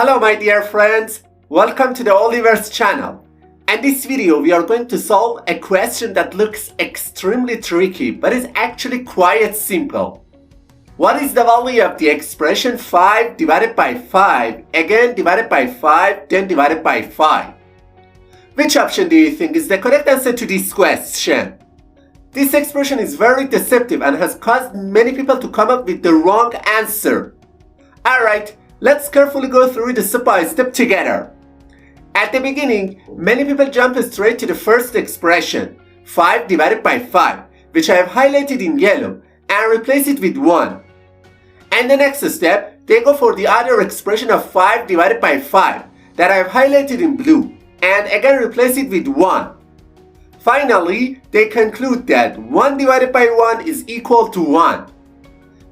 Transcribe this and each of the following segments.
Hello my dear friends, welcome to the Oliver's channel. In this video we are going to solve a question that looks extremely tricky but is actually quite simple. What is the value of the expression 5 divided by 5, again divided by 5, then divided by 5? Which option do you think is the correct answer to this question? This expression is very deceptive and has caused many people to come up with the wrong answer. Alright, let's carefully go through it step by step together. At the beginning, many people jump straight to the first expression, 5 divided by 5, which I have highlighted in yellow, and replace it with 1. And the next step, they go for the other expression of 5 divided by 5, that I have highlighted in blue, and again replace it with 1. Finally, they conclude that 1 divided by 1 is equal to 1.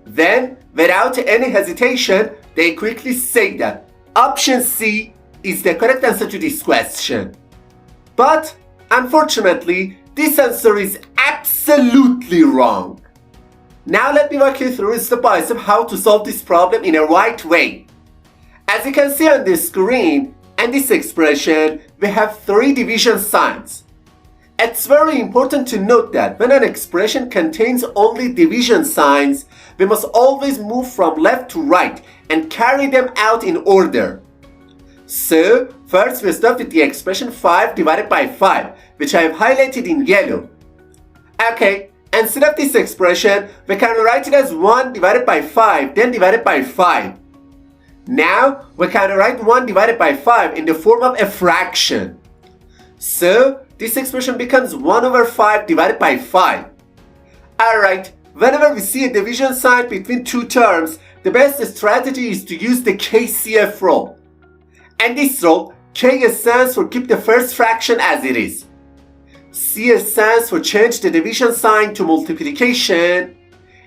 Then, without any hesitation, they quickly say that option C is the correct answer to this question. But, unfortunately, this answer is absolutely wrong. Now let me walk you through step by step how to solve this problem in a right way. As you can see on the screen, in this expression, we have 3 division signs. It's very important to note that when an expression contains only division signs, we must always move from left to right and carry them out in order. So, first we start with the expression 5 divided by 5, which I have highlighted in yellow. Okay, instead of this expression, we can write it as 1 divided by 5, then divided by 5. Now, we can write 1 divided by 5 in the form of a fraction. So, this expression becomes 1 over 5 divided by 5. Alright, whenever we see a division sign between two terms, the best strategy is to use the KCF rule. And this rule, K stands for keep the first fraction as it is. C stands for change the division sign to multiplication.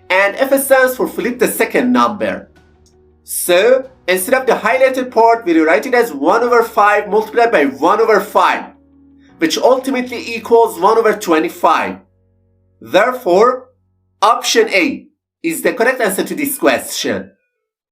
And F stands for flip the second number. So, instead of the highlighted part, we write it as 1 over 5 multiplied by 1 over 5, which ultimately equals 1 over 25. Therefore, option A is the correct answer to this question.